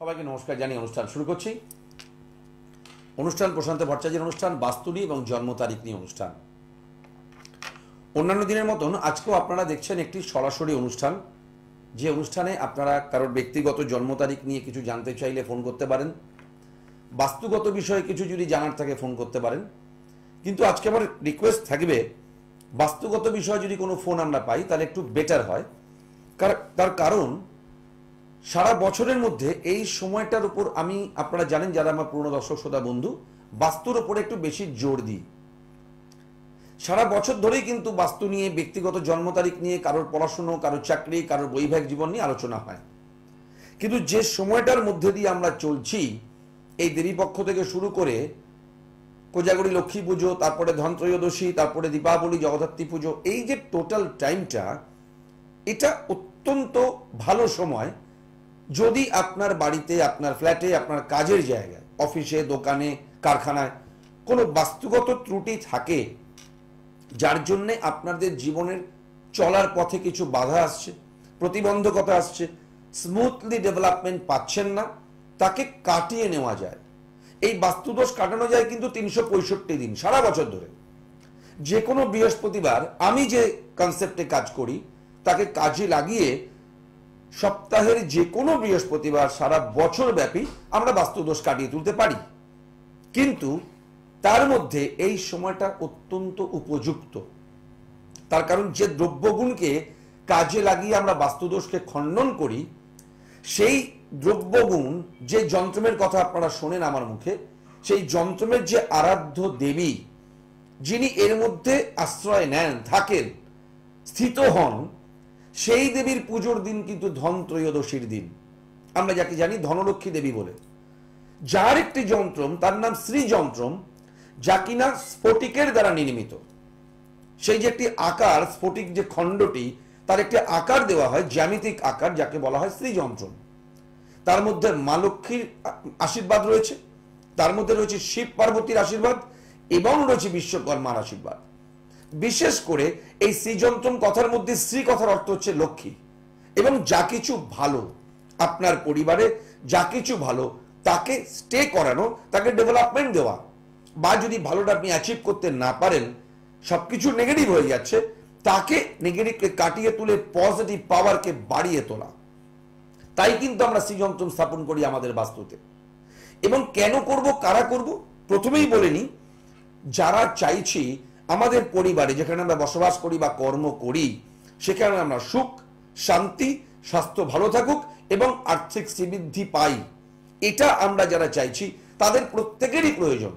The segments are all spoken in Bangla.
সবাইকে নমস্কার জানিয়ে অনুষ্ঠান শুরু করছি। অনুষ্ঠান প্রশান্ত ভট্টাচার্যের অনুষ্ঠান, বাস্তু নিয়ে এবং জন্ম তারিখ নিয়ে অনুষ্ঠান। অন্যান্য দিনের মতন আজকেও আপনারা দেখছেন একটি সরাসরি অনুষ্ঠান, যে অনুষ্ঠানে আপনারা কারোর ব্যক্তিগত জন্ম তারিখ নিয়ে কিছু জানতে চাইলে ফোন করতে পারেন, বাস্তুগত বিষয়ে কিছু যদি জানার থাকে ফোন করতে পারেন। কিন্তু আজকে আমার রিকোয়েস্ট থাকবে, বাস্তুগত বিষয়ে যদি কোনো ফোন আমরা পাই তাহলে একটু বেটার হয়। তার কারণ সারা বছরের মধ্যে এই সময়টার উপর আমি, আপনারা জানেন যারা আমার পুরনো দর্শক শ্রোতা বন্ধু, বাস্তুর উপরে একটু বেশি জোর দিই। সারা বছর ধরেই কিন্তু বাস্তু নিয়ে, ব্যক্তিগত জন্ম তারিখ নিয়ে, কারোর পড়াশুনো, কারোর চাকরি, কারোর বৈবাহিক জীবন নিয়ে আলোচনা হয়। কিন্তু যে সময়টার মধ্যে দিয়ে আমরা চলছি, এই দেবীপক্ষ থেকে শুরু করে কোজাগরী লক্ষ্মী পুজো, তারপরে ধনত্রয়োদশী, তারপরে দীপাবলি, জগদ্ধাত্রী পুজো, এই যে টোটাল টাইমটা, এটা অত্যন্ত ভালো সময় যদি আপনার বাড়িতে, আপনার ফ্ল্যাটে, আপনার কাজের জায়গায়, অফিসে, দোকানে, কারখানায় কোনো বাস্তুগত ত্রুটি থাকে, যার জন্যে আপনাদের জীবনের চলার পথে কিছু বাধা আসছে, প্রতিবন্ধকতা আসছে, স্মুথলি ডেভেলপমেন্ট পাচ্ছেন না, তাকে কাটিয়ে নেওয়া যায়। এই বাস্তুদোষ কাটানো যায় কিন্তু 365 দিন সারা বছর ধরে। যে কোনো বৃহস্পতিবার আমি যে কনসেপ্টে কাজ করি তাকে কাজে লাগিয়ে সপ্তাহের যে কোনো বৃহস্পতিবার সারা বছর ব্যাপী আমরা বাস্তুদোষ কাটিয়ে তুলতে পারি। কিন্তু তার মধ্যে এই সময়টা অত্যন্ত উপযুক্ত। তার কারণ যে দ্রব্যগুণকে কাজে লাগিয়ে আমরা বাস্তুদোষকে খণ্ডন করি, সেই দ্রব্যগুণ, যে যন্ত্রের কথা আপনারা শোনেন আমার মুখে, সেই যন্ত্রের যে আরাধ্য দেবী, যিনি এর মধ্যে আশ্রয় নেন, থাকেন, স্থিত হন, সেই দেবীর পুজোর দিন কিন্তু ধনত্রয়োদশীর দিন। আমরা যাকে জানি ধনলক্ষ্মী দেবী বলে। যার একটি যন্ত্রম, তার নাম শ্রী যন্ত্রম, যা কিনা স্ফটিকের দ্বারা নির্মিত। সেই যে একটি আকার, স্ফটিক যে খণ্ডটি, তার একটি আকার দেওয়া হয়, জ্যামিতিক আকার, যাকে বলা হয় শ্রী যন্ত্রম। তার মধ্যে মা লক্ষ্মীর আশীর্বাদ রয়েছে, তার মধ্যে রয়েছে শিব পার্বতীর আশীর্বাদ, এবং রয়েছে বিশ্বকর্মার আশীর্বাদ। বিশেষ করে এই শ্রীযন্ত্রম কথার মধ্যে শ্রী কথার অর্থ হচ্ছে লক্ষ্মী। এবং যা কিছু ভালো আপনার পরিবারে, যা কিছু ভালো তাকে স্টে করানো, তাকে ডেভেলপমেন্ট দেওয়া, বা যদি ভালোটা আপনি অ্যাচিভ করতে না পারেন, সবকিছু নেগেটিভ হয়ে যাচ্ছে, তাকে নেগেটিভকে কাটিয়ে তুলে পজিটিভ পাওয়ারকে বাড়িয়ে তোলা। তাই কিন্তু আমরা শ্রীযন্ত্রম স্থাপন করি আমাদের বাস্তুতে। এবং কেন করব, কারা করব, প্রথমেই বলে নিই, যারা চাইছি আমাদের পরিবারে, যেখানে আমরা বসবাস করি বা কর্ম করি, সেখানে আমরা সুখ, শান্তি, স্বাস্থ্য ভালো থাকুক এবং আর্থিক শ্রীবৃদ্ধি পাই, এটা আমরা যারা চাইছি তাদের প্রত্যেকেরই প্রয়োজন।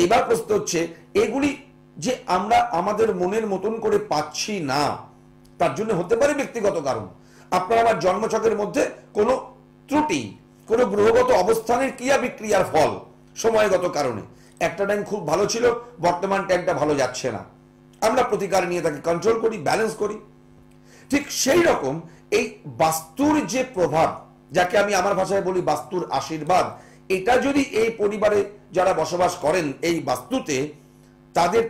এবার প্রশ্ন হচ্ছে, এগুলি যে আমরা আমাদের মনের মতন করে পাচ্ছি না, তার জন্য হতে পারে ব্যক্তিগত কারণ। আপনার আমার জন্মছকের মধ্যে কোনো ত্রুটি, কোনো গ্রহগত অবস্থানের ক্রিয়া বিক্রিয়ার ফল, সময়গত কারণে একটা টাইম খুব ভালো ছিল, বর্তমান টাইমটা ভালো যাচ্ছে না, আমরা প্রতিকার নিয়ে তাকে কন্ট্রোল করি, ব্যালেন্স করি। ঠিক সেই রকম এই বাস্তুর যে প্রভাব, যাকে আমি আমার ভাষায় বলি বাস্তুর আশীর্বাদ, এটা যদি এই পরিবারে যারা বসবাস করেন এই বাস্তুতে, তাদের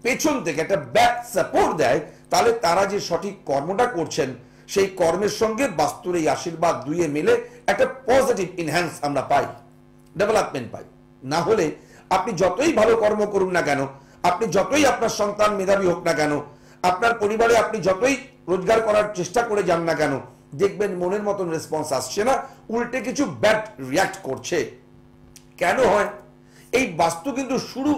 পেছন থেকে একটা ব্যাক সাপোর্ট দেয়, তাহলে তারা যে সঠিক কর্মটা করছেন, সেই কর্মের সঙ্গে বাস্তুর এই আশীর্বাদ দুইয়ে মিলে একটা পজিটিভ ইনহ্যান্স আমরা পাই, ডেভেলপমেন্ট পাই। না হলে আপনি যতই ভালো কর্ম করুন না কেন, আপনি যতই আপনার সন্তান মেধাবী হোক না কেন, আপনার পরিবারে আপনি যতই রোজগার করার চেষ্টা করে যান না কেন, দেখবেন মনের মতন রেসপন্স আসছে না, উল্টে কিছু ব্যাড রিয়াক্ট করছে। কেন হয়? এই বাস্তু কিন্তু শুরু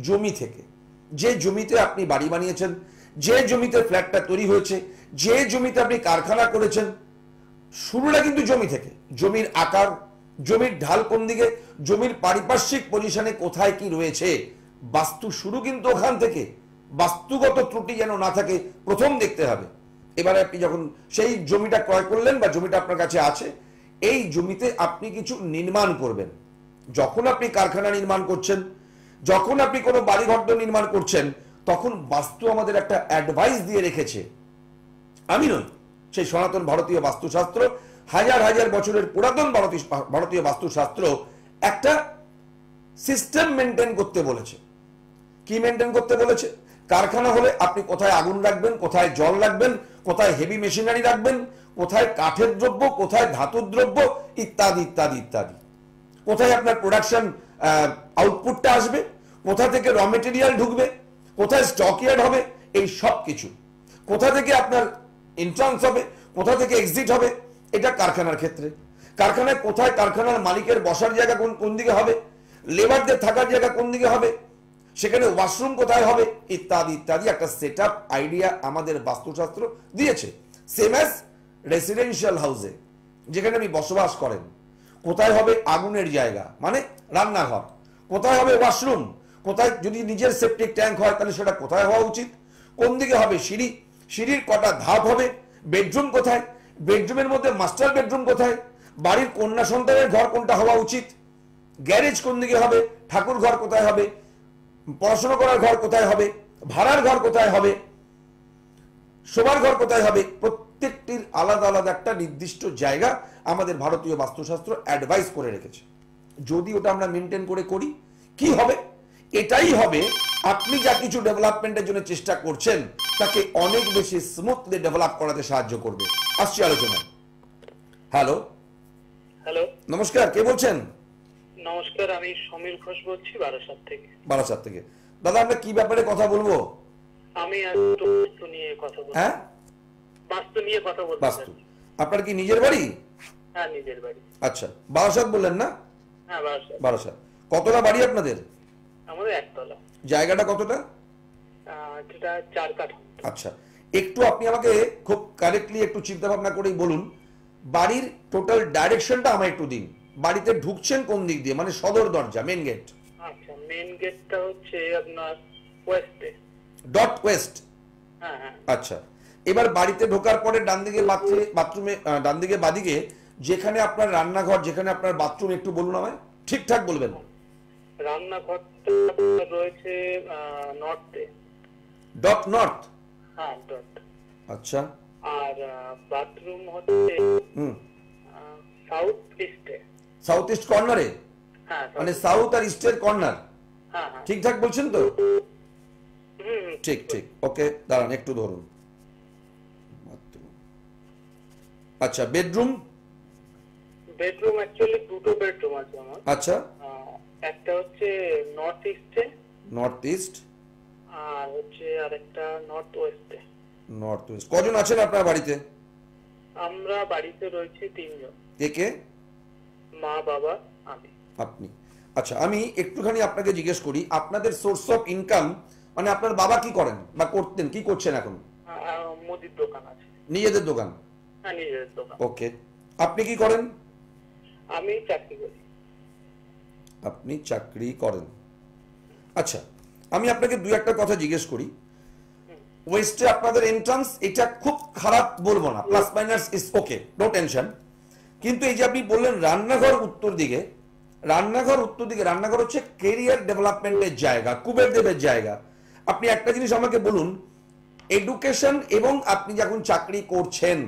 জমি থেকে। যে জমিতে আপনি বাড়ি বানিয়েছেন, যে জমিতে ফ্ল্যাটটা তৈরি হয়েছে, যে জমিতে আপনি কারখানা করেছেন, শুরুটা কিন্তু জমি থেকে। জমির আকার, জমির ঢাল কোন দিকে, জমির পারিপার্শ্বিক পজিশনে কোথায় কি রয়েছে, বাস্তু শুরু কিন্তু ওখান থেকে। বাস্তুগত ত্রুটি যেন না থাকে প্রথম দেখতে হবে। এবারে আপনি যখন সেই জমিটা ক্রয় করলেন বা জমিটা আপনার কাছে আছে, এই জমিতে আপনি কিছু নির্মাণ করবেন। যখন আপনি কারখানা নির্মাণ করছেন, যখন আপনি কোনো বাড়িঘর নির্মাণ করছেন, তখন বাস্তু আমাদের একটা অ্যাডভাইস দিয়ে রেখেছে। আমি নই, সেই সনাতন ভারতীয় বাস্তুশাস্ত্র, হাজার হাজার বছরের পুরাতন ভারতীয় বাস্তুশাস্ত্র একটা সিস্টেম মেনটেন করতে বলেছে। কি মেনটেন করতে বলেছে? কারখানা হলে আপনি কোথায় আগুন রাখবেন, কোথায় জল রাখবেন, কোথায় হেভি মেশিনারি রাখবেন, কোথায় কাঠের দ্রব্য, কোথায় ধাতুর দ্রব্য, ইত্যাদি ইত্যাদি ইত্যাদি। কোথায় আপনার প্রোডাকশন আউটপুটটা আসবে, কোথা থেকে র মেটেরিয়াল ঢুকবে, কোথায় স্টক ইয়ার্ড হবে, এই সব কিছু। কোথা থেকে আপনার এন্ট্রান্স হবে, কোথা থেকে এক্সিট হবে, এটা কারখানার ক্ষেত্রে। কারখানায় কোথায় কারখানার মালিকের বসার জায়গা কোন দিকে হবে, লেবারদের থাকার জায়গা কোন দিকে হবে, সেখানে ওয়াশরুম কোথায় হবে, ইত্যাদি ইত্যাদি একটা সেট আপ আইডিয়া আমাদের বাস্তুশাস্ত্র দিয়েছে। সেম অ্যাজ রেসিডেন্সিয়াল হাউসে যেখানে আপনি বসবাস করেন, কোথায় হবে আগুনের জায়গা মানে রান্নাঘর, কোথায় হবে ওয়াশরুম, কোথায় যদি নিজের সেপটিক ট্যাঙ্ক হয় তাহলে সেটা কোথায় হওয়া উচিত, কোন দিকে হবে সিঁড়ি, সিঁড়ির কটা ধাপ হবে, বেডরুম কোথায়, বেডরুমের মধ্যে মাস্টার বেডরুম কোথায়, বাড়ির কন্যা সন্তানের ঘর কোনটা হওয়া উচিত, গ্যারেজ কোন দিকে হবে, ঠাকুর ঘর কোথায় হবে, পড়াশোনা করার ঘর কোথায় হবে, ভাড়ার ঘর কোথায় হবে, শোবার ঘর কোথায় হবে, প্রত্যেকটির আলাদা আলাদা একটা নির্দিষ্ট জায়গা আমাদের ভারতীয় বাস্তুশাস্ত্র অ্যাডভাইস করে রেখেছে। যদি ওটা আমরা মেনটেন করে করি কি হবে, এটাই হবে আপনি যা কিছু ডেভেলপমেন্টের জন্য চেষ্টা করছেন তাকে অনেক বেশি স্মুথলি ডেভেলপ করাতে সাহায্য করবে। আসছি আলোচনা। হ্যালো হ্যালো, নমস্কার, কে বলছেন? নমস্কার, আমি সমীর ঘোষ বলছি বারাসাত থেকে। বারাসাত থেকে। দাদা আমরা কি ব্যাপারে কথা বলবো? আমি একটু বাস্তু নিয়ে কথা বলবো। হ্যাঁ, বাস্তু নিয়ে কথা বলবো। বাস্তু। আপনার কি নিজের বাড়ি? হ্যাঁ, নিজের বাড়ি। আচ্ছা, বারাসাত বললেন না? হ্যাঁ, বারাসাত। বারাসাত। কতটা বাড়ি আপনাদের? আমাদের একতলা। জায়গাটা কতটা? এটা 4 কাঠা। আচ্ছা, একটু আপনি আমাকে খুব কারেক্টলি একটু চিন্তা ভাবনা করেই বলুন, বাড়ির টোটাল ডাইরেকশনটা আমায় একটু দিন। বাড়িতে ঢুকছেন কোন দিক দিয়ে, মানে সদর দরজা, মেন গেট? আচ্ছা, মেন গেটটা হচ্ছে আপনার ওয়েস্টে। Dot West. হ্যাঁ হ্যাঁ। আচ্ছা, এবার বাড়িতে ঢোকার পরে ডান দিকে বাথরুমে, ডান দিকে বাদিকে যেখানে আপনার রান্নাঘর, যেখানে আপনার বাথরুম, একটু বলুন আমায়, ঠিকঠাক বলবেন। রান্নাঘরটা রয়েছে নর্থে। Dot north? হ্যাঁ, ডট। আচ্ছা। আর বাথরুম হচ্ছে সাউথ ইস্টে। সাউথ ইস্ট কর্নারে? হ্যাঁ, মানে সাউথ আর ইস্টের কর্নার? হ্যাঁ হ্যাঁ। ঠিকঠাক বলছেন তো? হুম, ঠিক ঠিক, ওকে, দাঁড়ান একটু ধরুন। আচ্ছা, বেডরুম? বেডরুম অ্যাকচুয়ালি দুটো বেডরুম আছে আমার। আচ্ছা, একটা হচ্ছে নর্থ ইস্টে, নর্থ ইস্ট, আর হচ্ছে আরেকটা নর্থ ওয়েস্টে। North West. কজন আছেন আপনার বাড়িতে? আমরা বাড়িতে রয়েছি 3 জন। কে কে? মা, বাবা, আমি। আপনি। আচ্ছা, আমি একটুখানি আপনাকে জিজ্ঞেস করি, আপনাদের সোর্স অফ ইনকাম, মানে আপনার বাবা কি করেন বা করতেন, কি করছেন এখন? মুদির দোকান আছে। নিজেদের দোকান? হ্যাঁ, নিজের দোকান। ওকে। আপনি কি করেন? আমি চাকরি করি। আপনি চাকরি করেন। আচ্ছা, আমি আপনাকে দুই একটা কথা জিজ্ঞেস করি। ওয়েস্টে আপনাদের এন্ট্রান্স, এটা খুব খারাপ বলবো না, plus minus is okay, no tension. কিন্তু এই যে আপনি বললেন রান্নাঘর উত্তর দিকে, রান্নাঘর উত্তর দিকে, রান্নাঘর হচ্ছে কেরিয়ার ডেভেলপমেন্টের জায়গা, কুবের দেবের জায়গা। আপনি একটা জিনিস আমাকে বলুন, এডুকেশন এবং আপনি যখন চাকরি করছেন,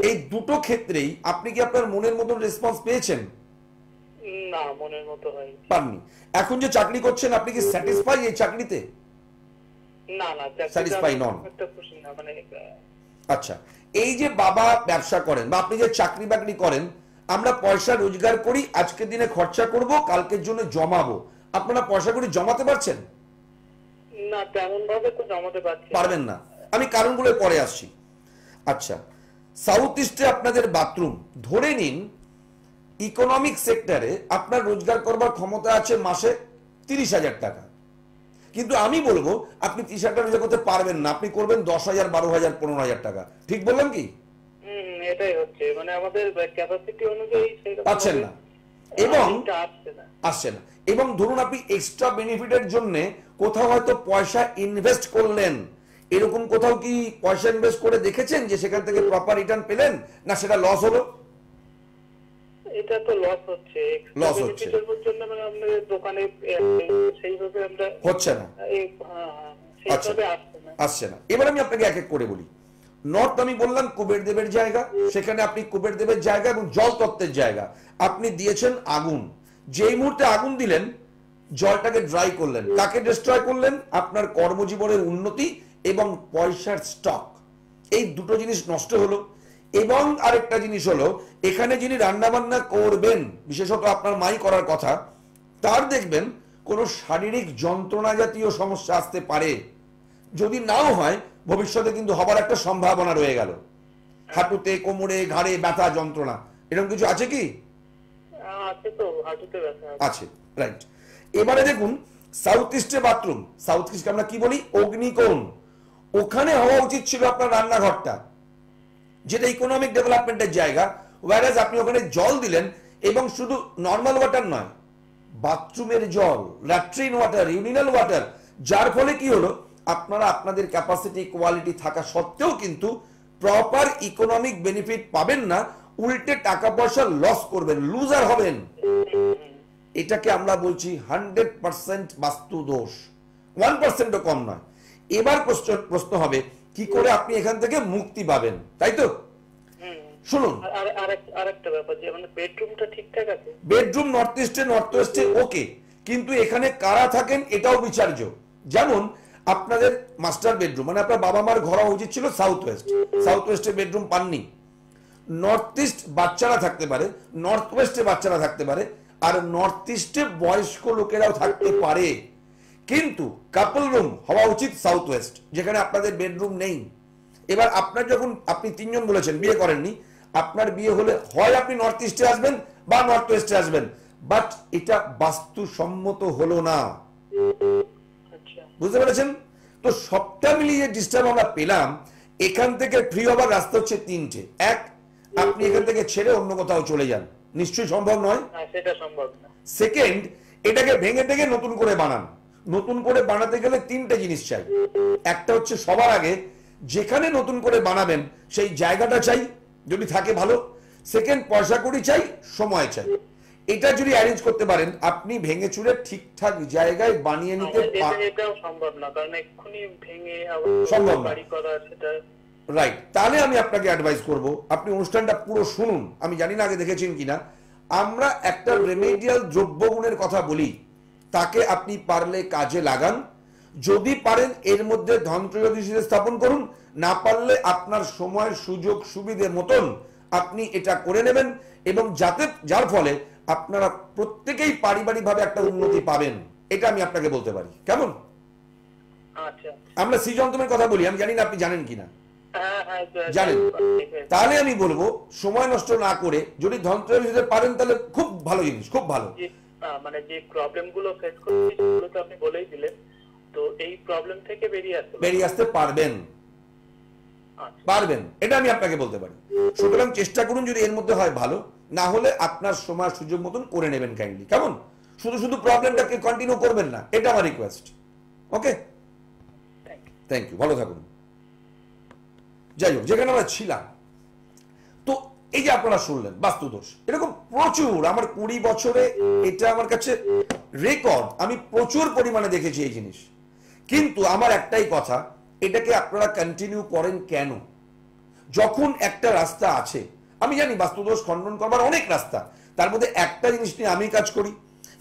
এই দুটো ক্ষেত্রেই আপনি কি আপনার মনের মতন রেসপন্স পেয়েছেন? না, মনের মতো হয়নি। পাননি। এখন যে চাকরি করছেন, আপনি কি স্যাটিসফাই এই চাকরিতে? না না, Satisfy নন। একটা খুশি না, মানে আচ্ছা, এই যে বাবা ব্যবসা করেন বা আপনি যে চাকরি বাকরি করেন, আমরা পয়সা রোজগার করি, আজকের দিনে খরচা করব, কালকের জন্য জমাবো, আপনারা পয়সা করে জমাতে পারছেন? না, তেমন ভাবে তো জমাতে পারবেন না। আমি কারণগুলো পরে আসছি। আচ্ছা, সাউথ ইস্টে আপনাদের বাথরুম, ধরে নিন ইকোনমিক সেক্টরে আপনার রোজগার করবার ক্ষমতা আছে মাসে 30,000 টাকা, কিন্তু আমি বলবো আপনি 30,000 টাকা রোজগার করতে পারবেন না, আপনি করবেন 10,000, 12,000, 15,000 টাকা। ঠিক বললাম কি? এটাই হচ্ছে, মানে আমাদের ক্যাপাসিটি অনুযায়ী পাচ্ছেন না এবং আসছে না। এবং ধরুন আপনি এক্সট্রা বেনিফিটের জন্য কোথাও হয়তো পয়সা ইনভেস্ট করলেন, এরকম কোথাও কি পয়সা ইনভেস্ট করে দেখেছেন যে সেখান থেকে প্রপার রিটার্ন পেলেন, না সেটা লস হলো? এটা তো লস হচ্ছে। লস হচ্ছে জন্য মানে আমাদের দোকানে সেইভাবে আমরা হচ্ছে না, আসছে না। এবার আমি আপনাকে এক এক করে বলি। নর্থ আমি বললাম কুবের দেবের জায়গা, সেখানে আপনি কুবের দেবের জায়গা এবং জল তত্ত্বের জায়গা। আপনি দিয়েছেন আগুন, যেই মুহূর্তে আগুন দিলেন জলটাকে ড্রাই করলেন, কাকে ডিস্ট্রয় করলেন? আপনার কর্মজীবনের উন্নতি এবং পয়সার স্টক, এই দুটো জিনিস নষ্ট হলো। এবং আরেকটা জিনিস হলো, এখানে যিনি রান্না বান্না করবেন, বিশেষত আপনার মাই করার কথা, তার দেখবেন কোনো শারীরিক যন্ত্রণা জাতীয় সমস্যা আসতে পারে। যদি নাও হয়, ভবিষ্যতে কিন্তু হবার একটা সম্ভাবনা রয়ে গেল। হাঁটুতে, কোমরে, ঘাড়ে ব্যথা, যন্ত্রণা, এরকম কিছু আছে কি? আছে তো, হাঁটুতে ব্যথা আছে, রাইট। এবারে দেখুন, সাউথ ইস্টে বাথরুম, সাউথ ইস্টকে আমরা কি বলি, অগ্নিকোণ, ওখানে হওয়া উচিত ছিল আপনার রান্নাঘরটা, যেটা ইকোনমিক ডেভেলপমেন্টের জায়গা। ওয়ারাজ আপনি ওখানে জল দিলেন, এবং শুধু নর্মাল ওয়াটার নয়, বাথরুমের জল, ল্যাট্রিন ওয়াটার, ইউরিনাল ওয়াটার, যার ফলে কি হলো, আপনারা আপনাদের ক্যাপাসিটি, কোয়ালিটি থাকা সত্ত্বেও কিন্তু প্রপার ইকোনমিক বেনিফিট পাবেন না, উল্টে টাকা পয়সা লস করবেন, লুজার হবেন। এটাকে আমরা বলছি 100% বাস্তু দোষ, 1%ও কম নয়। এবার প্রশ্ন হবে, কি করে আপনি এখান থেকে মুক্তি পাবেন, তাই তো? শুনুন, আরেকটা ব্যাপার, যে মানে বেডরুমটা ঠিকঠাক আছে? বেডরুম নর্থ ওয়েস্টে ওকে, কিন্তু এখানে কারা থাকেন এটাও বিচার্য। যেমন আপনাদের মাস্টার বেডরুম, মানে আপনার বাবা মার ঘর হওয়া উচিত ছিল সাউথ ওয়েস্টে বেডরুম পাননি। নর্থ ইস্ট বাচ্চারা থাকতে পারে, নর্থ ওয়েস্টে বাচ্চারা থাকতে পারে, আর নর্থ ইস্টে বয়স্ক লোকেরাও থাকতে পারে, কিন্তু কাপল রুম হওয়া উচিত সাউথ ওয়েস্ট, যেখানে আপনাদের বেডরুম নেই। এবার আপনার যখন, আপনি তিনজন বলেছেন বিয়ে করেননি, আপনার বিয়ে হলে হয় আপনি নর্থ ইস্টে আসবেন বা নর্থ ওয়েস্টে আসবেন, বাট এটা বাস্তুসম্মত হলো না। বুঝতে পেরেছেন তো? সবটা মিলিয়ে ডিস্টার্ব আমরা পেলাম। এখান থেকে ফ্রি হবার রাস্তা হচ্ছে তিনটে। এক, আপনি এখান থেকে ছেড়ে অন্য কোথাও চলে যান, নিশ্চয়ই সম্ভব নয়, সেটা সম্ভব না। সেকেন্ড, এটাকে ভেঙে ভেঙে নতুন করে বানান। নতুন করে বানাতে গেলে তিনটে জিনিস চাই। একটা হচ্ছে, সবার আগে যেখানে নতুন করে বানাবেন সেই জায়গাটা চাই, যদি থাকে ভালো। সেকেন্ড, পয়সা কড়ি চাই, সময় চাই। এটা যদি অ্যারেঞ্জ করতে পারেন, আপনি ভেঙে চুরে ঠিকঠাক জায়গায় বানিয়ে নিতে পারেন। এটাও সম্ভব না, কারণ এক্ষুনি ভেঙে সম্ভব না, বাড়ি করা সেটা রাইট। তাহলে আমি আপনাকে অ্যাডভাইস করব, আপনি অনুষ্ঠানটা পুরো শুনুন। আমি জানি না আগে দেখেছেন কিনা, আমরা একটা রেমেডিয়াল দ্রব্যগুণের কথা বলি, তাকে আপনি পারলে কাজে লাগান। যদি পারেন এর মধ্যে ধনত্রয়োদশী স্থাপন করুন, না পারলে আপনার সময়, সুযোগ, সুবিধে মতন আপনি এটা করে নেবেন, এবং যার ফলে আপনারা প্রত্যেকেই পারিবারিকভাবে একটা উন্নতি পাবেন, এটা আমি আপনাকে বলতে পারি। কেমন? আচ্ছা, আমরা শ্রীযন্ত্রমের কথা বলি, আমি জানি না আপনি জানেন কিনা। জানেন? তাহলে আমি বলবো, সময় নষ্ট না করে যদি ধনত্রয়োদশীতে পারেন, তাহলে খুব ভালো জিনিস, খুব ভালো। মানে যে প্রবলেম গুলো ফেস করছি সেগুলো তো আপনি বলেই দিলেন, তো এই প্রবলেম থেকে বেরিয়ে আসতে পারবেন, এটা আমি আপনাকে বলতে পারি। সুতরাং চেষ্টা করুন, যদি এর মধ্যে হয় ভালো, না হলে আপনার সময় সুযোগ মতন করে নেবেন কাইন্ডলি। কেমন? শুধু শুধু প্রবলেমটাকে কন্টিনিউ করবেন না, এটা আমার রিকোয়েস্ট। ওকে, থ্যাংক ইউ, ভালো থাকুন। যাই হোক, যেখানে আমরা ছিলাম, তো এই যে আপনারা শুনলেন বাস্তুদোষ, এরকম প্রচুর, আমার 20 বছরে এটা আমার কাছে রেকর্ড, আমি প্রচুর পরিমাণে দেখেছি এই জিনিস। কিন্তু আমার একটাই কথা, এটাকে আপনারা কন্টিনিউ করেন কেন? যখন একটা রাস্তা আছে, আমি জানি বাস্তুদোষ খণ্ডন করবার অনেক রাস্তা, তার মধ্যে একটা জিনিস নিয়ে আমি কাজ করি,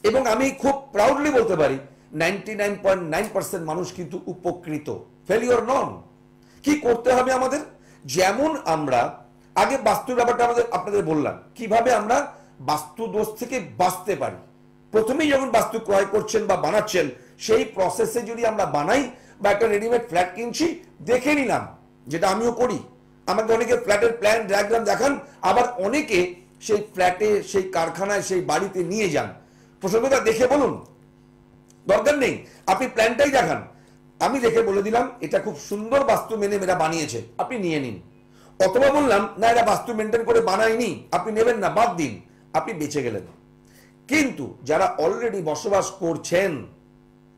এবং আমি খুব প্রাউডলি বলতে পারি 99.9% মানুষ কিন্তু উপকৃত, ফেলিওর নন। কি করতে হবে আমাদের? যেমন আমরা আগে বাস্তুর ব্যাপারটা আপনাদের বললাম, কিভাবে আমরা বাস্তু দোষ থেকে বাঁচতে পারি। প্রথমেই যখন বাস্তু ক্রয় করছেন বা বানাচ্ছেন, সেই প্রসেসে যদি আমরা বানাই, বা একটা রেডিমেড ফ্ল্যাট কিনছি, দেখে নিলাম, যেটা আমিও করি। আমাকে অনেকে ফ্ল্যাটের প্ল্যান ডায়াগ্রাম দেখান, আবার অনেকে সেই ফ্ল্যাটে, সেই কারখানায়, সেই বাড়িতে নিয়ে যান। প্রসঙ্গটা দেখে বলুন, দরকার নেই আপনি প্ল্যানটাই দেখান, আমি দেখে বলে দিলাম এটা খুব সুন্দর বাস্তু মেনে এরা বানিয়েছে, আপনি নিয়ে নিন। অথবা বললাম না, এরা বাস্তু মেনটেন করে বানায়নি, আপনি নেবেন না, বাদ দিন, আপনি বেঁচে গেলেন। কিন্তু যারা অলরেডি বসবাস করছেন,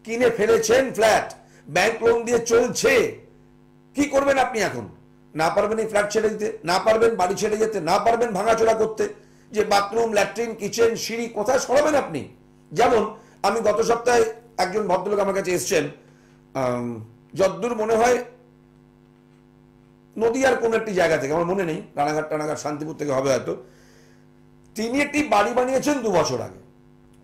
কিনে ফেলেছেন ফ্ল্যাট, ব্যাংক লোন দিয়ে চলছে, কি করবেন আপনি এখন? না পারবেন এই ফ্ল্যাট ছেড়ে দিতে, না পারবেন বাড়ি ছেড়ে যেতে, না পারবেন ভাঙাচোরা করতে, যে বাথরুম, ল্যাট্রিন, কিচেন, সিঁড়ি কোথায় সরাবেন আপনি? যেমন আমি গত সপ্তাহে একজন ভদ্রলোক আমার কাছে এসছেন, যদ্দূর মনে হয় নদীয়ার কোন একটি জায়গা থেকে, আমার মনে নেই, রানাঘাট শান্তিপুর থেকে হবে হয়তো। তিনি একটি বাড়ি বানিয়েছেন 2 বছর আগে।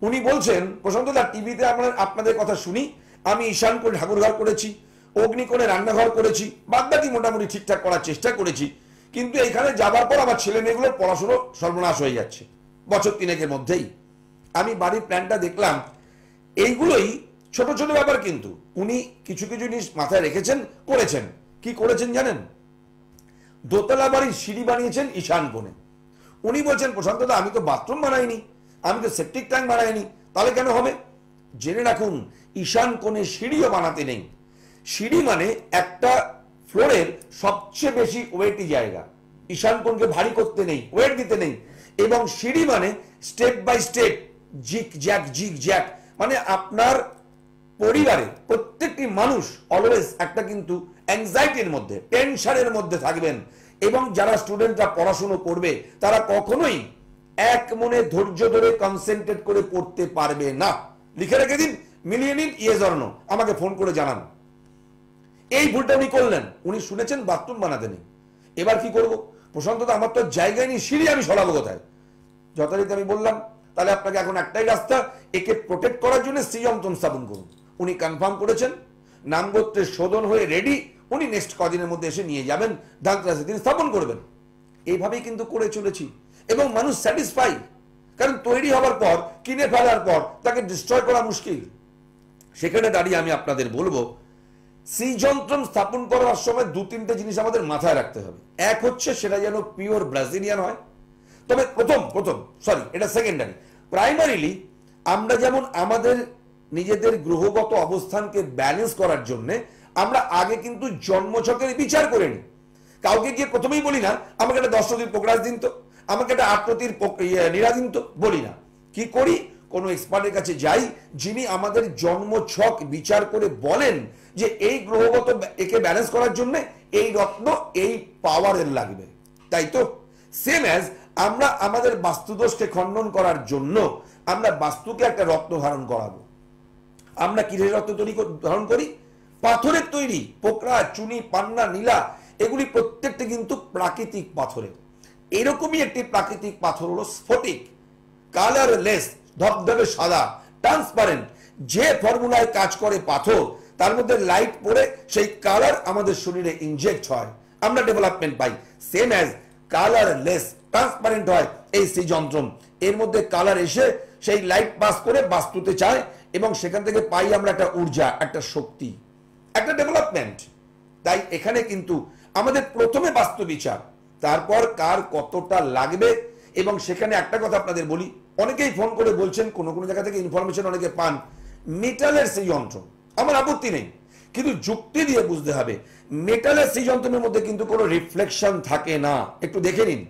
উনি বলছেন, প্রশান্ত দা, টিভিতে আপনাদের কথা শুনি, আমি ঈশান করে ঠাকুরঘর করেছি, অগ্নি করে রান্নাঘর করেছি, বাদবাকি মোটামুটি ঠিকঠাক করার চেষ্টা করেছি, কিন্তু এইখানে যাবার পর আমার ছেলে মেয়েগুলোর পড়াশুনো সর্বনাশ হয়ে যাচ্ছে বছর 3-এর মধ্যেই। আমি বাড়ির প্ল্যানটা দেখলাম, এইগুলোই ছোট ছোট ব্যাপার, কিন্তু উনি কিছু কিছু জিনিস মাথায় রেখেছেন, করেছেন। কি করেছেন জানেন? দোতলা বাড়ির সিঁড়ি বানিয়েছেন ঈশান কোণে। উনি বলছেন, প্রশান্ত দা আমি তো বাথরুম বানাইনি, আমি তো সেপটিক ট্যাঙ্ক বানাইনি, তাহলে কেন হবে? জেনে রাখুন, ঈশান কোণে সিঁড়িও বানাতে নেই। সিঁড়ি মানে একটা ফ্লোরের সবচেয়ে বেশি ওয়েটি জায়গা। ঈশান কোণকে ভারী করতে নেই, ওয়েট দিতে নেই। এবং সিঁড়ি মানে স্টেপ বাই স্টেপ, জিক জ্যাক, মানে আপনার পরিবারে প্রত্যেকটি মানুষ অলওয়েজ একটা কিন্তু অ্যাংজাইটির মধ্যে, টেনশনের মধ্যে থাকবেন। এবং যারা স্টুডেন্টরা পড়াশুনো করবে তারা কখনোই এক মনে ধৈর্য ধরে কনসেন্ট্রেট করে পড়তে পারবে না। লিখে রেখে দিন, মিলিয়ে নিন, ইয়েস অর নো, আমাকে ফোন করে জানান। এই ভুলটা উনি করলেন। উনি শুনেছেন বাথরুম বানাতে নেই। এবার কি করব? প্রশান্ত দা আমার তো জায়গায় নেই, সিঁড়ি আমি সরাবো কোথায়? যথারীতি আমি বললাম, তাহলে আপনাকে এখন একটাই রাস্তা, একে প্রোটেক্ট করার জন্য শ্রীযন্ত্রম স্থাপন করুন। উনি কনফার্ম করেছেন, নামগোত্রের শোধন হয়ে রেডি। উনি নেক্সট কদিনের মধ্যে এসে নিয়ে যাবেন, ধানতেরাসের দিন স্থাপন করবেন। এইভাবেই কিন্তু করে চলেছি এবং মানুষ স্যাটিসফাই। কারণ তৈরি হওয়ার পর, কিনে ফেলার পর তাকে ডিস্ট্রয় করা মুশকিল। সেখানে দাঁড়িয়ে আমি আপনাদের বলবো, শ্রীযন্ত্রম স্থাপন করার সময় 2-3টে জিনিস আমাদের মাথায় রাখতে হবে। এক হচ্ছে, সেটা যেন পিওর ব্রাজিলিয়ান হয়। তবে এটা সেকেন্ডারি। প্রাইমারিলি আমরা যেমন আমাদের নিজেদের গ্রহগত অবস্থানকে ব্যালেন্স করার জন্য আমরা আগে কিন্তু জন্মছকের বিচার করে নিই। কাউকে গিয়ে প্রথমেই বলি না, আমাকে একটা 10 পোকরাজ দিন তো, আমাকে একটা 8 নিরা দিন তো, বলি না। কি করি? কোনো এক্সপার্টের কাছে যাই, যিনি আমাদের জন্মছক বিচার করে বলেন যে এই গ্রহগত একে ব্যালেন্স করার জন্য এই রত্ন এই পাওয়ারের লাগবে। তাই তো সেম অ্যাজ আমরা আমাদের বাস্তুদোষকে খণ্ডন করার জন্য আমরা বাস্তুকে একটা রত্ন ধারণ করাবো। আমরা কিসের রত্ন ধারণ করি? পাথরের তৈরি। পোকরা, চুনি, পান্না, নীলা, এগুলি প্রত্যেকটি কিন্তু প্রাকৃতিক পাথরের। এরকমই একটি প্রাকৃতিক পাথর হলো স্ফটিক, কালারলেস, ধবধবে সাদা, ট্রান্সপারেন্ট। যে ফর্মুলায় কাজ করে পাথর, তার মধ্যে লাইট পড়ে সেই কালার আমাদের শরীরে ইনজেক্ট হয়, আমরা ডেভেলপমেন্ট পাই। সেম অ্যাজ কালারলেস, ট্রান্সপারেন্ট হয় এই শ্রীযন্ত্রম। এর মধ্যে কালার এসে সেই লাইট পাস করে বাস্তুতে চায় এবং সেখান থেকে পাই আমরা একটা ঊর্জা, একটা শক্তি, একটা ডেভেলপমেন্ট। তাই এখানে কিন্তু আমাদের প্রথমে বাস্তু বিচার, তারপর কার কতটা লাগবে। এবং সেখানে একটা কথা আপনাদের বলি, অনেকেই ফোন করে বলছেন, কোন কোন জায়গা থেকে ইনফরমেশন অনেকে পান, মেটালের সেই যন্ত্র, আমার আপত্তি নেই, কিন্তু যুক্তি দিয়ে বুঝতে হবে। মেটালের সেই যন্ত্রের মধ্যে কিন্তু কোনো রিফ্লেকশন থাকে না। একটু দেখে নিন,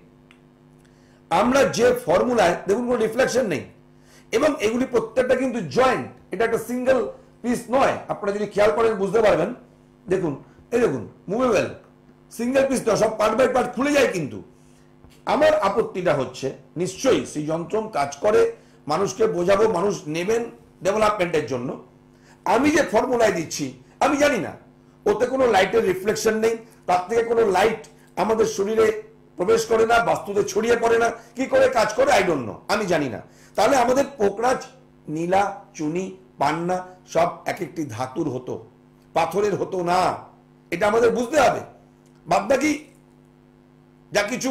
আমরা যে ফর্মুলায় দেখুন কোনো রিফ্লেকশন নেই। এবং এগুলি প্রত্যেকটা কিন্তু জয়েন্ট, এটা একটা সিঙ্গেল পিস নয়। আপনারা যদি খেয়াল করেন বুঝতে পারবেন। দেখুন, এই দেখুন, মুভেবল, সিঙ্গেল পিস নয়, সব পার্ট বাই পার্ট খুলে যায়। কিন্তু আমার আপত্তিটা হচ্ছে, নিশ্চয়ই সেই যন্ত্র কাজ করে, মানুষকে বোঝাবো, মানুষ নেবেন ডেভেলপমেন্টের জন্য। আমি যে ফর্মুলায় দিচ্ছি আমি জানি না, ওতে কোনো লাইটের রিফ্লেকশন নেই, তার থেকে কোনো লাইট আমাদের শরীরে প্রবেশ করে না, বাস্তুতে ছড়িয়ে পড়ে না। কি করে কাজ করে আই ডোন্ট নো, আমি জানি না। তাহলে আমাদের পোকরাজ, নীলা, চুনি, পান্না সব এক একটি ধাতুর হতো, পাথরের হতো না। এটা আমাদের বুঝতে হবে। বাদবাকি যা কিছু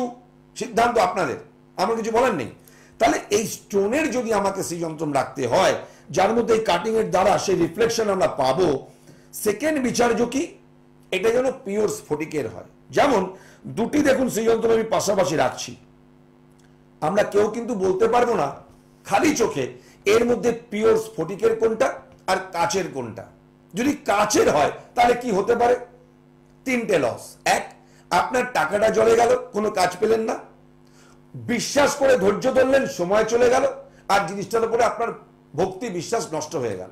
সিদ্ধান্ত আপনাদের, আমার কিছু বলার নেই। তাহলে এই স্টোনের যদি আমাকে সেই যন্ত্র রাখতে হয়, যার মধ্যে এই কাটিং এর দ্বারা সেই রিফ্লেকশন আমরা পাবো, সেকেন্ড বিচার্য কি, এটা যেন পিওর স্ফটিকের হয়। যেমন দুটি দেখুন সেই যন্ত্র আমি পাশাপাশি রাখছি, আমরা কেউ কিন্তু বলতে পারবো না খালি চোখে এর মধ্যে পিওর স্ফটিকের কোনটা আর কাচের কোনটা। যদি কাচের হয় তাহলে কি হতে পারে? 3টে লস। এক, আপনার টাকাটা জলে গেল, কোনো কাজ পেলেন না। বিশ্বাস করে ধৈর্য ধরলেন, সময় চলে গেল, আর জিনিসটার উপরে আপনার ভক্তি বিশ্বাস নষ্ট হয়ে গেল।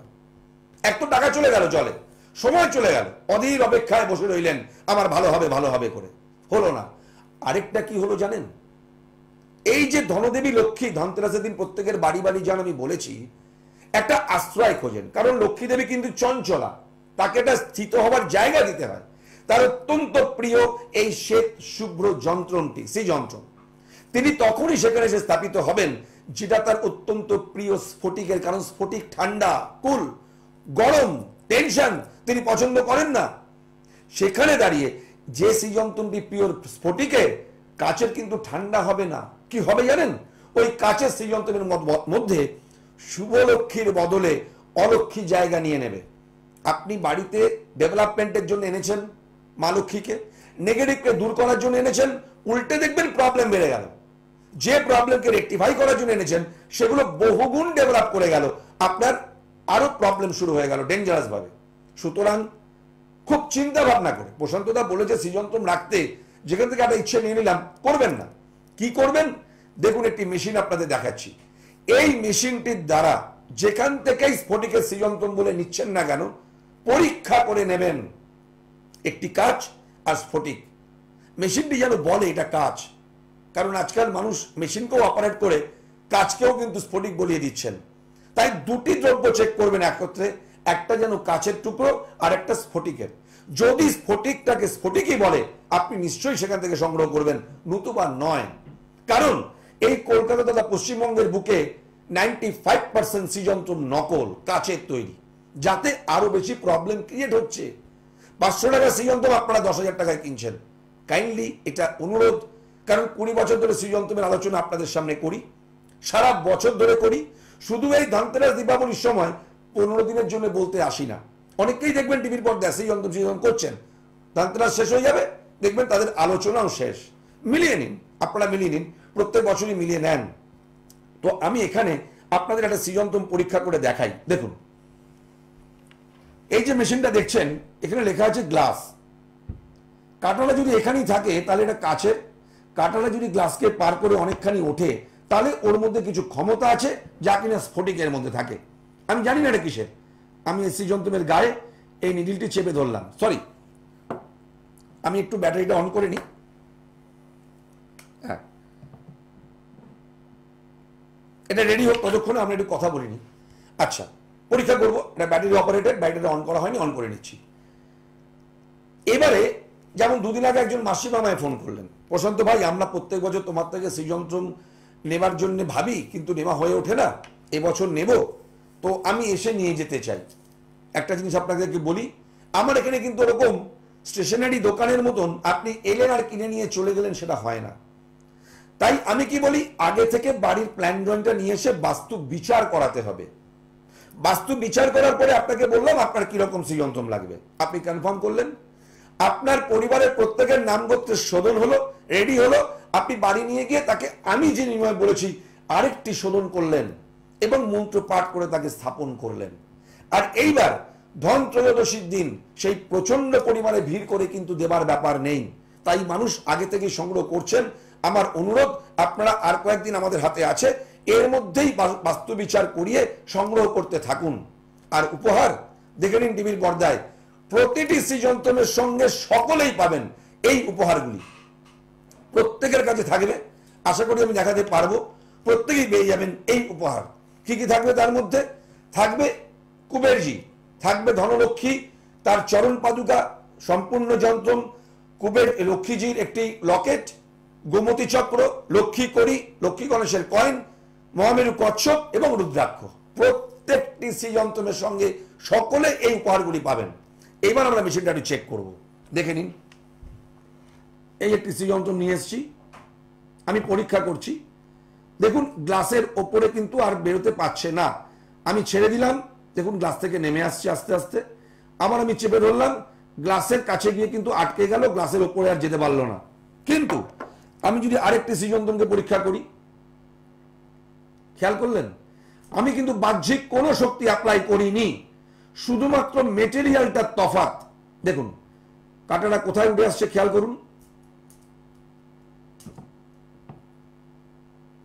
এক তো টাকা চলে গেল জলে, সময় চলে গেল, অধীর অপেক্ষায় বসে রইলেন আমার ভালো হবে ভালো হবে করে, হলো না। আরেকটা কি হলো জানেন? এই যে ধনদেবী লক্ষ্মী ধনতেরাসের দিন প্রত্যেকের বাড়ি বাড়ি যান, আমি বলেছি একটা আশ্রয় খোঁজেন। কারণ লক্ষ্মী দেবী কিন্তু চঞ্চলা, তাকে একটা স্থিত হবার জায়গা দিতে হয়। তার অত্যন্ত প্রিয় এই শ্বেত শুভ্র যন্ত্রটি, সেই যন্ত্র, তিনি তখনই সেখানে এসে স্থাপিত হবেন যেটা তার অত্যন্ত প্রিয় স্ফটিকের। কারণ স্ফটিক ঠান্ডা, কুল, গরম, টেনশন তিনি পছন্দ করেন না। সেখানে দাঁড়িয়ে যে সেই যন্ত্রটি পিওর স্ফটিকের, কাচের কিন্তু ঠান্ডা হবে না, কি হবে জানেন? ওই কাচের সৃজনতমের মধ্যে শুভলক্ষ্মীর বদলে অলক্ষ্মী জায়গা নিয়ে নেবে। আপনি বাড়িতে ডেভেলপমেন্টের জন্য এনেছেন মা লক্ষ্মীকে, নেগেটিভকে দূর করার জন্য এনেছেন, উল্টে দেখবেন প্রবলেম বেড়ে গেল। যে প্রবলেমকে রেকটিফাই করার জন্য এনেছেন সেগুলো বহুগুণ ডেভেলপ করে গেল, আপনার আরো প্রবলেম শুরু হয়ে গেল ডেঞ্জারাস ভাবে। সুতরাং খুব চিন্তা ভাবনা করে, প্রশান্তদা বলেছে সৃজনতম রাখতে, যেখান থেকে একটা ইচ্ছে নিয়ে নিলাম, করবেন না। কি করবেন দেখুন, একটি মেশিন আপনাদের দেখাচ্ছি। এই মেশিনটির দ্বারা যেখান থেকেই স্ফটিকের সৃজনতম বলে নিচ্ছেন না কেন, পরীক্ষা করে নেবেন একটি কাচ আর স্ফটিক। মেশিনটি যেন বলে এটা কাচ, কারণ আজকাল মানুষ মেশিনকেও অপারেট করে কাচকেও কিন্তু স্ফটিক বলিয়ে দিচ্ছেন। তাই দুটি দ্রব্য চেক করবেন একত্রে, একটা যেন কাচের টুকরো আর একটা স্ফটিকের। যদি স্ফটিকটাকে স্ফটিকই বলে আপনি নিশ্চয়ই সেখান থেকে সংগ্রহ করবেন, নতুবা নয়। কারণ এই কলকাতা তথা পশ্চিমবঙ্গের বুকে 95% সৃজনতম নকল কাচের তৈরি, যাতে আরো বেশি প্রবলেম ক্রিয়েট হচ্ছে। 500 টাকা সৃজনতম আপনারা 10,000 টাকায় কিনছেন। কাইন্ডলি এটা অনুরোধ, কারণ 20 বছর ধরে সৃজনতমের আলোচনা আপনাদের সামনে করি, সারা বছর ধরে করি, শুধু এই ধনতেরাস দীপাবলির সময় 15 দিনের জন্য বলতে আসি না। অনেকেই দেখবেন টিভির পর্দায় সৃজনতম করছেন, ধনতেরাস শেষ হয়ে যাবে দেখবেন তাদের আলোচনাও শেষ। মিলিয়ে নিন, আপনারা মিলিয়ে নিন, প্রত্যেক বছরই মিলিয়ে নেন। তো আমি এখানে আপনাদের একটা সৃজনতম পরীক্ষা করে দেখাই। দেখুন, এই যে মেশিনটা দেখছেন এখানে লেখা আছে গ্লাস। কাঁটাটা যদি এখানেই থাকে তাহলে এটা কাচের, কাঁটাটা যদি গ্লাসকে পার করে অনেকখানি ওঠে তাহলে ওর মধ্যে কিছু ক্ষমতা আছে যা কিনা স্ফটিকের মধ্যে থাকে। আমি জানি না এটা কিসের। আমি এই সৃজনতমের গায়ে এই নিডিলটি চেপে ধরলাম, সরি আমি একটু ব্যাটারিটা অন করে নিই। হ্যাঁ, এটা রেডি হোক, ততক্ষণে আমরা একটু কথা বলিনি। আচ্ছা, পরীক্ষা করবো। এটা ব্যাটারি অপারেটেড, ব্যাটারিটা অন করা হয়নি, অন করে নিচ্ছি। এবারে যেমন দুদিন আগে একজন মাসিমা আমায় ফোন করলেন, প্রশান্ত ভাই আমরা প্রত্যেক বছর তোমার থেকে সৃজনতম নেবার জন্য ভাবি, কিন্তু নেওয়া হয়ে ওঠে না, এবছর নেব, তো আমি এসে নিয়ে যেতে চাই। একটা জিনিস আপনাদেরকে বলি, আমার এখানে কিন্তু ওরকম স্টেশনারি দোকানের মতন আপনি এলেন আর কিনে নিয়ে চলে গেলেন সেটা হয় না। তাই আমি কি বলি, আগে থেকে বাড়ির প্ল্যান ড্রয়িংটা নিয়ে এসে বাস্তু বিচার করাতে হবে। বাস্তু বিচার করার পরে আপনাকে বললাম আপনার কিরকম সৃজনতম লাগবে, আপনি কনফার্ম করলেন, আপনার পরিবারের প্রত্যেকের নাম গোত্রের শোধন হলো, রেডি হলো, আপনি বাড়ি নিয়ে গিয়ে তাকে আমি যে নিয়মে বলেছি আরেকটি শোধন করলেন এবং মন্ত্র পাঠ করে তাকে স্থাপন করলেন। আর এইবার ধন ত্রয়োদশীর দিন সেই প্রচন্ড পরিমাণে ভিড় করে কিন্তু দেবার ব্যাপার নেই, তাই মানুষ আগে থেকে সংগ্রহ করছেন। আমার অনুরোধ, আপনারা আর কয়েকদিন আমাদের হাতে আছে, এর মধ্যেই বাস্তু বিচার করিয়ে সংগ্রহ করতে থাকুন। আর উপহার দেখে নিন টিভির পর্দায়, প্রতিটি সৃজনতমের সঙ্গে সকলেই পাবেন এই উপহারগুলি, প্রত্যেকের কাছে থাকবে, আশা করি আমি দেখাতে পারবো, প্রত্যেকেই পেয়ে যাবেন এই উপহার। কি কি থাকবে তার মধ্যে? থাকবে কুবেরজি, থাকবে ধনলক্ষ্মী, তার চরণ পাদুকা, সম্পূর্ণ যন্ত্রম, কুবের লক্ষ্মীজির একটি লকেট, গোমতী চক্র, লক্ষ্মী কড়ি, লক্ষ্মী গণেশের কয়েন, মহামেরু কচ্ছপ এবং রুদ্রাক্ষ। প্রত্যেকটি সৃজনতমের সঙ্গে সকলে এই উপহারগুলি পাবেন। এবার আমরা মেশিনটা একটু চেক করব, দেখে নিন। এই একটি সৃজনতম নিয়ে এসেছি, আমি পরীক্ষা করছি। দেখুন গ্লাসের ওপরে কিন্তু আর বেরোতে পারছে না, আমি ছেড়ে দিলাম, দেখুন গ্লাস থেকে নেমে আসছে আস্তে আস্তে। আবার আমি চেপে ধরলাম, গ্লাসের কাছে গিয়ে কিন্তু আটকে গেল, গ্লাসের ওপরে আর যেতে পারলো না। কিন্তু আমি যদি আরেকটি সৃজনতমকে পরীক্ষা করি, খেয়াল করলেন আমি কিন্তু বাহ্যিক কোনো শক্তি অ্যাপ্লাই করিনি, শুধুমাত্র মেটেরিয়ালটার তফাৎ। দেখুন কাঁটাটা কোথায় উঠে আসছে, খেয়াল করুন,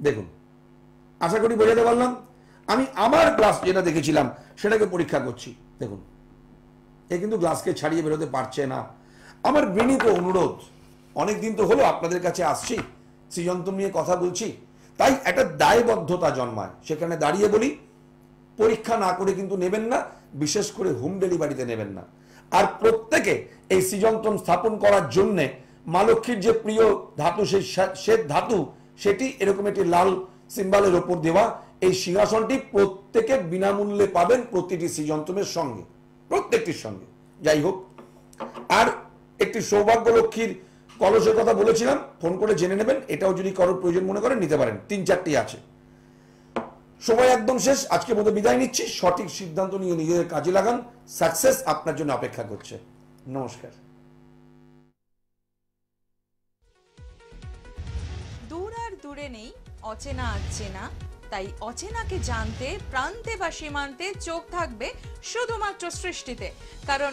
দেখুন, আশা করি বোঝাতে পারলাম। আমি আমার গ্লাস যেটা দেখেছিলাম সেটাকে পরীক্ষা করছি, দেখুন এ কিন্তু গ্লাসকে ছাড়িয়ে বেরোতে পারছে না। আমার বিনীত অনুরোধ, অনেকদিন তো হলো আপনাদের কাছে আসছি, সৃজনতম নিয়ে কথা বলছি, তাই একটা দায়বদ্ধতা জন্মায়। সেখানে দাঁড়িয়ে বলি, পরীক্ষা না করে কিন্তু নেবেন না, বিশেষ করে হোম ডেলিভারিতে নেবেন না। আর প্রত্যেকে এই সৃজনতম স্থাপন করার জন্য মা লক্ষ্মীর যে প্রিয় ধাতু, সেই শ্বেত ধাতু, সেটি এরকম একটি লাল সিম্বলের ওপর দেওয়া এই সিংহাসনটি প্রত্যেকে বিনামূল্যে পাবেন প্রতিটি সৃজনতমের সঙ্গে, প্রত্যেকটির সঙ্গে। যাই হোক, আর একটি সৌভাগ্য লক্ষ্মীর কলসের কথা বলেছিলাম, ফোন করে জেনে নেবেন। এটাও যদি কারোর প্রয়োজন মনে করেন নিতে পারেন, 3-4টি আছে। সময় একদম শেষ, আজকের মতো বিদায় নিচ্ছি। সঠিক সিদ্ধান্ত নিয়ে নিজেদের কাজে লাগান, সাকসেস আপনার জন্য অপেক্ষা করছে। নমস্কার। দূর আর দূরে নেই, অচেনা চেনা, তাই অচেনাকে জানতে প্রান্তে বা সীমান্তে চোখ থাকবে শুধুমাত্র সৃষ্টিতে, কারণ